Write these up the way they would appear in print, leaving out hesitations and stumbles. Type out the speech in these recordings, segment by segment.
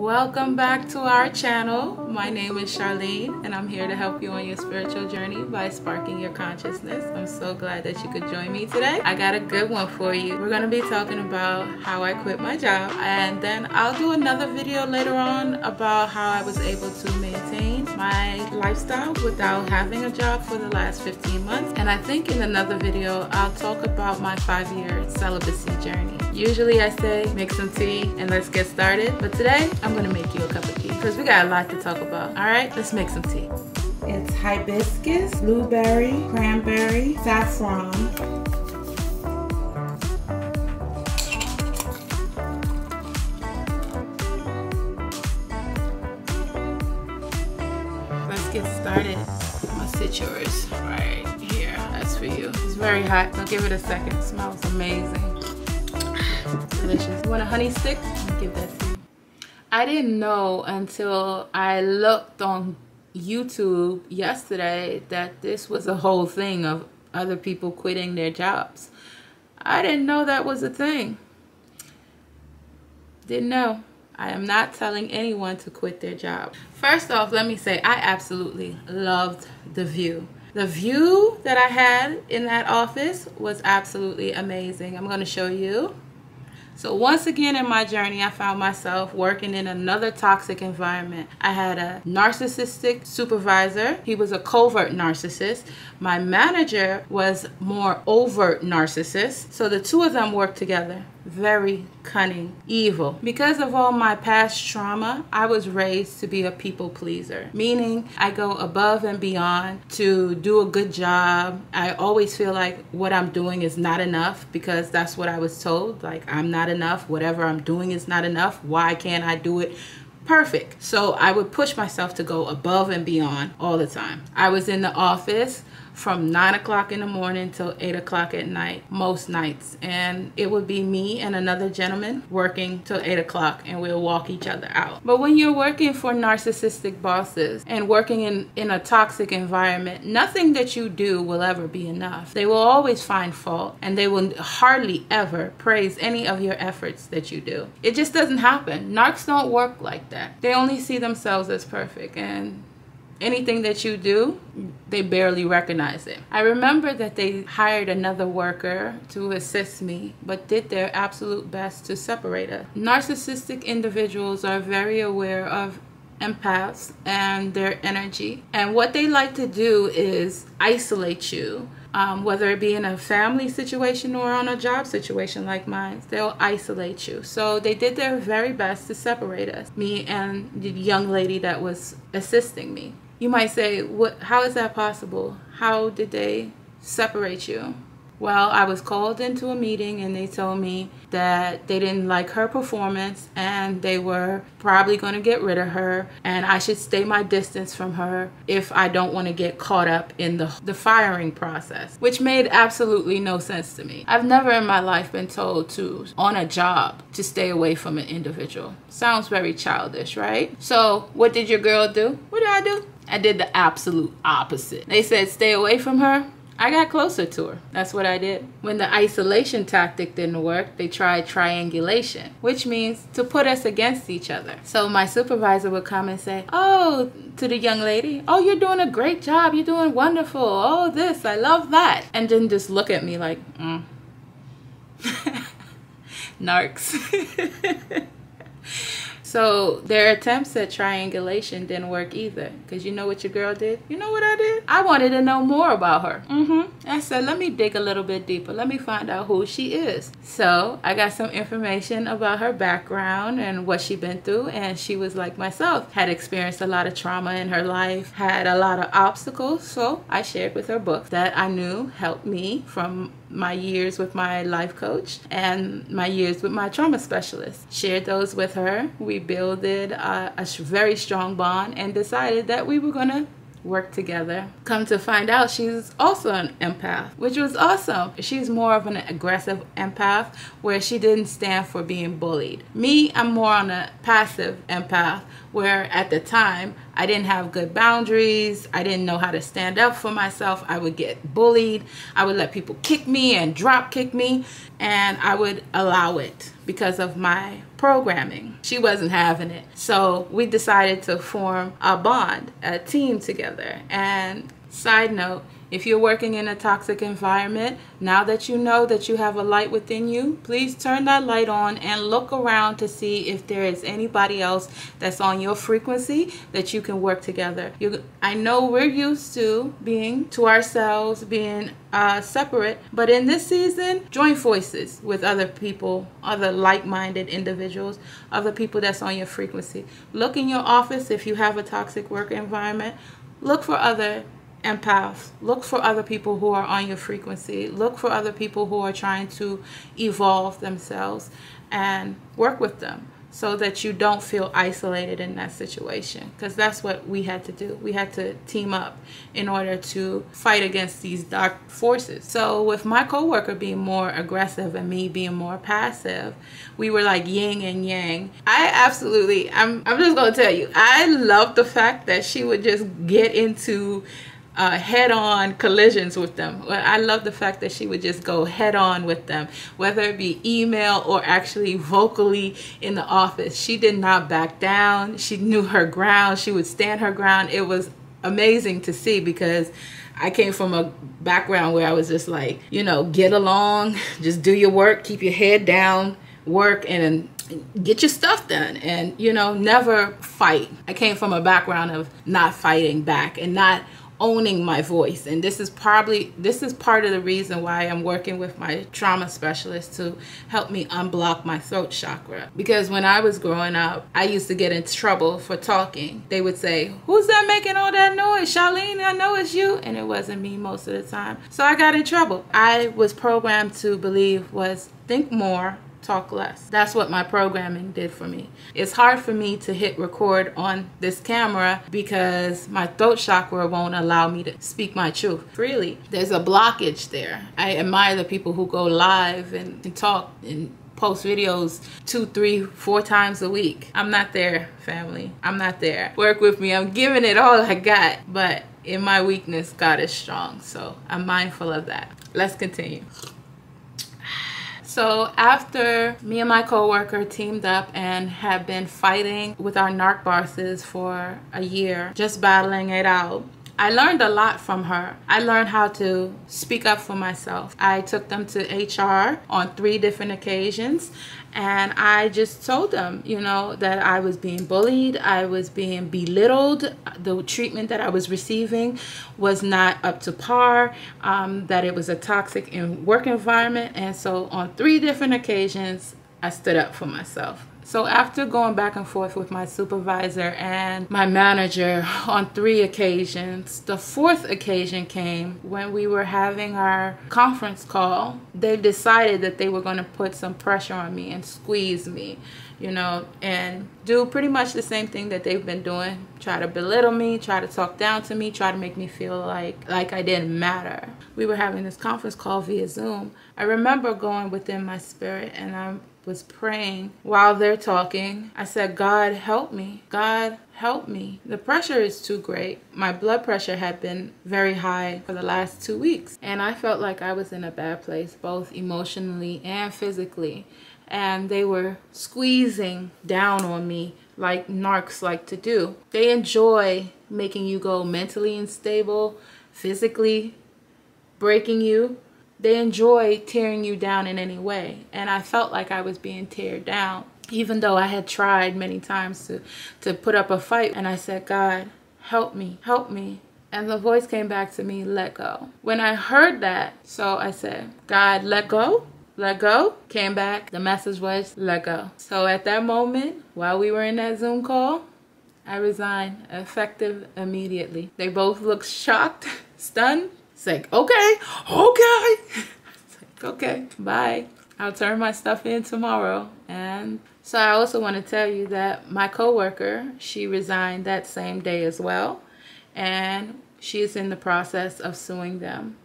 Welcome back to our channel. My name is Charlene and I'm here to help you on your spiritual journey by sparking your consciousness. I'm so glad that you could join me today. I got a good one for you. We're going to be talking about how I quit my job, and then I'll do another video later on about how I was able to maintain my lifestyle without having a job for the last 15 months. And I think in another video I'll talk about my 5-year celibacy journey. Usually I say make some tea and let's get started, but today I'm gonna make you a cup of tea because we got a lot to talk about. All right, let's make some tea. It's hibiscus, blueberry, cranberry, saffron. Let's get started. I'm gonna sit yours right here. That's for you. It's very hot, so give it a second. It smells amazing. Delicious. You want a honey stick? I'll give that to you. I didn't know until I looked on YouTube yesterday that this was a whole thing of other people quitting their jobs. I didn't know that was a thing. Didn't know. I am not telling anyone to quit their job. First off, let me say I absolutely loved the view. The view that I had in that office was absolutely amazing. I'm going to show you. So once again in my journey, I found myself working in another toxic environment. I had a narcissistic supervisor. He was a covert narcissist. My manager was more overt narcissist. So the two of them worked together. Very cunning, evil. Because of all my past trauma, I was raised to be a people pleaser, meaning I go above and beyond to do a good job. I always feel like what I'm doing is not enough because that's what I was told. Like, I'm not enough. Whatever I'm doing is not enough. Why can't I do it perfect? So I would push myself to go above and beyond all the time. I was in the office from 9 o'clock in the morning till 8 o'clock at night, most nights. And it would be me and another gentleman working till 8 o'clock, and we'll walk each other out. But when you're working for narcissistic bosses and working in a toxic environment, nothing that you do will ever be enough. They will always find fault, and they will hardly ever praise any of your efforts that you do. It just doesn't happen. Narcs don't work like that. They only see themselves as perfect, and anything that you do, they barely recognize it. I remember that they hired another worker to assist me, but did their absolute best to separate us. Narcissistic individuals are very aware of empaths and their energy. And what they like to do is isolate you. Whether it be in a family situation or on a job situation like mine, they'll isolate you. So they did their very best to separate us, me and the young lady that was assisting me. You might say, how is that possible? How did they separate you? Well, I was called into a meeting and they told me that they didn't like her performance and they were probably going to get rid of her, and I should stay my distance from her if I don't want to get caught up in the firing process, which made absolutely no sense to me. I've never in my life been told to, on a job, to stay away from an individual. Sounds very childish, right? So what did your girl do? What did I do? I did the absolute opposite. They said stay away from her. I got closer to her. That's what I did. When the isolation tactic didn't work, they tried triangulation, which means to put us against each other. So my supervisor would come and say, oh, to the young lady, oh, you're doing a great job. You're doing wonderful. Oh, this, I love that. And then just look at me like, narcs. So their attempts at triangulation didn't work either. Because you know what your girl did? You know what I did? I wanted to know more about her. I said, let me dig a little bit deeper. Let me find out who she is. So I got some information about her background and what she'd been through. And she was like myself, had experienced a lot of trauma in her life, had a lot of obstacles. So I shared with her books that I knew helped me from my years with my life coach and my years with my trauma specialist. Shared those with her. We builded a very strong bond and decided that we were going to work together. Come to find out, she's also an empath, which was awesome. She's more of an aggressive empath where she didn't stand for being bullied. Me, I'm more on a passive empath where at the time I didn't have good boundaries. I didn't know how to stand up for myself. I would get bullied. I would let people kick me and drop kick me, and I would allow it because of my programming. She wasn't having it. So we decided to form a bond, a team together. And side note, if you're working in a toxic environment, now that you know that you have a light within you, please turn that light on and look around to see if there is anybody else that's on your frequency that you can work together. I know we're used to being to ourselves, being separate, but in this season, join forces with other people, other like-minded individuals, other people that's on your frequency. Look in your office if you have a toxic work environment. Look for other empaths. Look for other people who are on your frequency. Look for other people who are trying to evolve themselves, and work with them so that you don't feel isolated in that situation, because that's what we had to do. We had to team up in order to fight against these dark forces. So with my coworker being more aggressive and me being more passive, we were like yin and yang. I'm just gonna tell you, I love the fact that she would just get into head-on collisions with them. I love the fact that she would just go head-on with them, whether it be email or actually vocally in the office. She did not back down. She knew her ground. She would stand her ground. It was amazing to see, because I came from a background where I was just like, get along, just do your work, keep your head down, work, and get your stuff done, and never fight. I came from a background of not fighting back and not owning my voice. And this is part of the reason why I'm working with my trauma specialist to help me unblock my throat chakra. Because when I was growing up, I used to get in trouble for talking. They would say, "Who's that making all that noise? Charlene, I know it's you." And it wasn't me most of the time. So I got in trouble. I was programmed to believe was think more, talk less. That's what my programming did for me. It's hard for me to hit record on this camera because my throat chakra won't allow me to speak my truth freely. There's a blockage there. I admire the people who go live and talk and post videos 2, 3, 4 times a week. I'm not there, family. I'm not there. Work with me. I'm giving it all I got, but in my weakness, God is strong. So I'm mindful of that. Let's continue. So after me and my coworker teamed up and have been fighting with our narc bosses for a year, just battling it out, I learned a lot from her. I learned how to speak up for myself. I took them to HR on 3 different occasions, and I just told them, that I was being bullied, I was being belittled, the treatment that I was receiving was not up to par, that it was a toxic work environment. And so on 3 different occasions, I stood up for myself. So after going back and forth with my supervisor and my manager on 3 occasions, the 4th occasion came when we were having our conference call. They decided that they were going to put some pressure on me and squeeze me, and do pretty much the same thing that they've been doing. Try to belittle me, try to talk down to me, try to make me feel like I didn't matter. We were having this conference call via Zoom. I remember going within my spirit and I was praying while they're talking. I said, "God, help me. God, help me. The pressure is too great." My blood pressure had been very high for the last 2 weeks, and I felt like I was in a bad place, both emotionally and physically. And they were squeezing down on me like narcs like to do. They enjoy making you go mentally unstable, physically breaking you. They enjoy tearing you down in any way. And I felt like I was being teared down, even though I had tried many times to put up a fight. And I said, "God, help me, help me." And the voice came back to me, "Let go." When I heard that, so I said, "God, let go, let go." Came back, the message was, "Let go." So at that moment, while we were in that Zoom call, I resigned, effective immediately. They both looked shocked, stunned. It's like, okay. It's like, okay, bye. I'll turn my stuff in tomorrow. And so I also want to tell you that my coworker, she resigned that same day as well. And she is in the process of suing them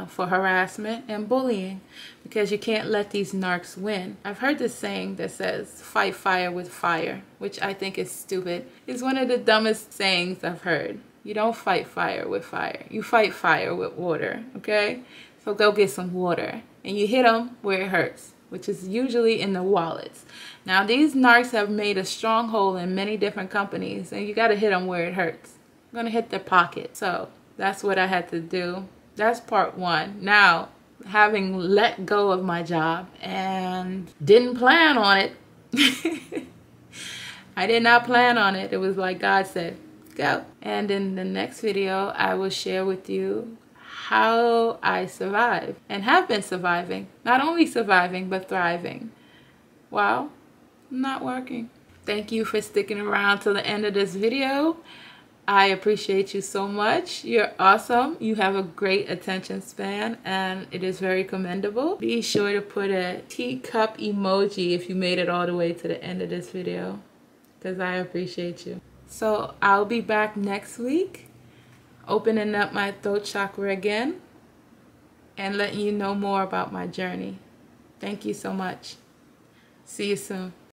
for harassment and bullying, because you can't let these narcs win. I've heard this saying that says, fight fire with fire, which I think is stupid. It's one of the dumbest sayings I've heard. You don't fight fire with fire. You fight fire with water, okay? So go get some water, and you hit them where it hurts, which is usually in the wallets. Now, these narcs have made a stronghold in many different companies, and you got to hit them where it hurts. You're going to hit their pocket. So that's what I had to do. That's part one. Now, having let go of my job and didn't plan on it. I did not plan on it. It was like God said, go. And in the next video, I will share with you how I survive and have been surviving. Not only surviving, but thriving. Wow, not working. Thank you for sticking around to the end of this video. I appreciate you so much. You're awesome. You have a great attention span, and it is very commendable. Be sure to put a teacup emoji if you made it all the way to the end of this video, because I appreciate you. So I'll be back next week, opening up my throat chakra again and letting you know more about my journey. Thank you so much. See you soon.